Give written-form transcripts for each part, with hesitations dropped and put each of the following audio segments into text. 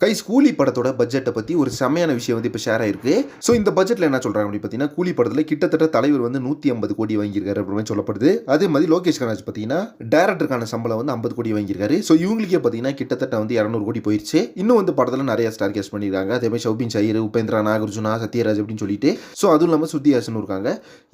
Guys கூலி படத்தோட பட்ஜெட்டை பற்றி ஒரு செமையான விஷயம் வந்து இப்போ ஷேர் ஆயிருக்கு. ஸோ இந்த பட்ஜெட்டில் என்ன சொல்கிறாங்க அப்படின்னு பார்த்தீங்கன்னா, கூலி படத்தில் கிட்டத்தட்ட தலைவர் வந்து 150 கோடி வாங்கியிருக்காரு அப்படின்னு சொல்லப்படுது. அதே மாதிரி லோகேஷ் கனகராஜ் பார்த்தீங்கன்னா டேரக்டருக்கான சம்பளம் வந்து 50 கோடி வாங்கியிருக்காரு. ஸோ இவங்களுக்கே பார்த்தீங்கன்னா கிட்டத்தட்ட வந்து 200 கோடி போயிடுச்சு. இன்னும் வந்து படத்தில் நிறைய ஸ்டார் கேஸ்ட் பண்ணியிருக்காங்க. அதே மாதிரி ஷௌபின் ஷஹீர், உபேந்திரா, நாகார்ஜுனா, சத்யராஜ் அப்படின்னு சொல்லிட்டு. ஸோ அதுவும் இல்லாமல் ஸ்ருதி ஹாசன் இருக்காங்க.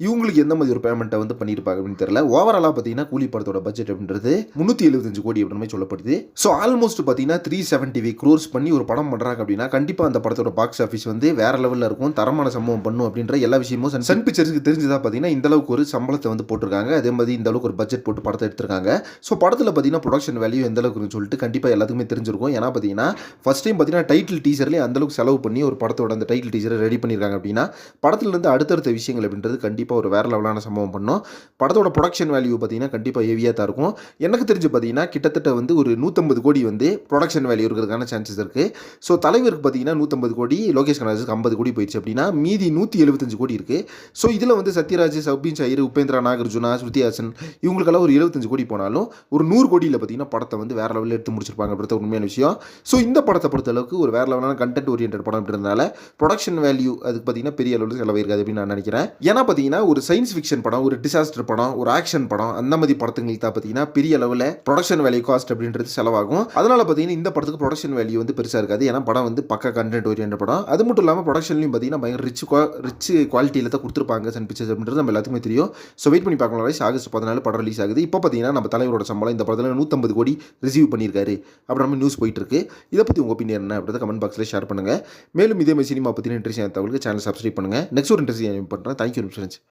இவங்களுக்கு எந்த மாதிரி ஒரு பேமெண்ட்டை வந்து பண்ணியிருப்பாங்க அப்படின்னு தெரியல. ஓவராலாக பார்த்தீங்கன்னா கூலி படத்தோட பட்ஜெட் அப்படின்றது 375 கோடி அப்படின்னு சொல்லப்படுது. ஸோ ஆல்மோஸ்ட் பார்த்தீங்கன்னா 375 crores பண்ணி ஒரு படம் பண்ணுறாங்க அப்படின்னா கண்டிப்பாக அந்த படத்தோட பாக்ஸ் ஆஃபீஸ் வந்து வேற லெவலில் இருக்கும், தரமான சம்பவம் பண்ணும் அப்படின்ற எல்லா விஷயமும் சன் பிக்சர்ஸ்க்கு தெரிஞ்சுதான் பார்த்தீங்கன்னா இந்த அளவுக்கு ஒரு சம்பளத்தை வந்து போட்டிருக்காங்க. அதே மாதிரி இந்த அளவுக்கு ஒரு பட்ஜெட் போட்டு படத்தை எடுத்திருக்காங்க. ஸோ படத்தில் பார்த்தீங்கன்னா ப்ரொடக்ஷன் வேல்யூ எந்த அளவுக்கு சொல்லிட்டு கண்டிப்பாக எல்லாத்துக்குமே தெரிஞ்சிருக்கும். ஏன்னா பார்த்தீங்கன்னா ஃபர்ஸ்ட் டைம் பார்த்தீங்கன்னா டைட்டில் டீசர்லேயே அந்த அளவுக்கு செலவு பண்ணி ஒரு படத்தோட அந்த டைட்டில் டீசரை ரெடி பண்ணியிருக்காங்க அப்படின்னா படத்துலேருந்து அடுத்தடுத்த விஷயங்கள் அப்படின்றது கண்டிப்பாக ஒரு வேற லெவலான சம்பவம் பண்ணும். படத்தோட ப்ரொடக்ஷன் வேல்யூ பார்த்தீங்கன்னா கண்டிப்பாக ஹெவியாக தான் இருக்கும். எனக்கு தெரிஞ்சு பார்த்தீங்கன்னா கிட்டத்தட்ட வந்து ஒரு 150 கோடி வந்து ப்ரொடக்ஷன் வேல்யூ இருக்கிறதுக்கான சான்சஸ் இருக்குது. ஸோ தலைவருக்கு பார்த்தீங்கன்னா 150 கோடி, லோகேஷ் கனகராஜுக்கு 50 கோடி போயிடுச்சு அப்படின்னா மீதி 175 கோடி இருக்குது. ஸோ இதில் வந்து சத்யராஜ், ஷௌபின் ஷஹீர், உபேந்திரா, நாகார்ஜுனா, ஸ்ருதி ஹாசன் இவங்களுக்கெல்லாம் ஒரு 75 கோடி போனாலும் ஒரு 100 கோடியில் பார்த்தீங்கன்னா படத்தை வந்து வேற லெவலில் எடுத்து முடிச்சிருப்பாங்க அப்படின்ற உண்மையான விஷயம். ஸோ இந்த படத்தை பொறுத்த அளவுக்கு ஒரு வேற லெவலான கண்டென்ட் ஓரியன்ட் படம் அப்படின்றதுனால ப்ரொடக்ஷன் வேல்யூ அதுக்கு பார்த்தீங்கன்னா பெரிய அளவில் செலவாயிருக்காது அப்படின்னு நான் நினைக்கிறேன். ஏன்னா பார்த்தீங்கன்னா ஒரு சயின்ஸ் ஃபிக்ஷன் படம், ஒரு டிசாஸ்டர் படம், ஒரு ஆக்ஷன் படம் அந்த மாதிரி படத்துங்களுக்கு தான் பார்த்தீங்கன்னா பெரிய அளவில் ப்ரொடக்ஷன் வேல்யூ காஸ்ட் அப்படின்றது செலவாகும். அதனால பார்த்தீங்கன்னா இந்த படத்துக்கு ப்ரொடக்ஷன் வேல்யூ வந்து பெருசாக இருக்காது. ஏன்னா படம் வந்து பக்கா கண்டென்ட் ஓரியன்ட் படம். அது மட்டும் இல்லாமல் ப்ரொடக்ஷன்லையும் பார்த்தீங்கன்னா பயங்கர ரிச் குவாலிட்டியில் தான் கொடுத்துருப்பாங்க சன் பிக்சர்ஸ் அப்படின்றது நம்ம எல்லாத்துக்குமே தெரியும். ஸோ வெயிட் பண்ணி பார்க்கலாம். ஆகஸ்ட் 14 படம் ரிலீஸ் ஆகுது. இப்போ பார்த்தீங்கன்னா நம்ம தலைவரோட சம்பளம் இந்த படத்தில் 150 கோடி ரிசீவ் பண்ணியிருக்காரு அப்படின்ற நியூஸ் போயிட்டு இருக்கு. இதை பற்றி உங்கள் ஒப்பீனியன் என்ன அப்படின்றத கமெண்ட் பாக்ஸில் ஷேர் பண்ணுங்கள். மேலும் இதே மாதிரி சினிமா பற்றின இன்ட்ரெஸ்டிங் தகவலுக்கு சேனல் சப்ஸ்கிரைப் பண்ணுங்கள். நெக்ஸ்ட் ஒரு இன்ட்ரெஸ்டிங் பண்ணுறேன். Thank you friends.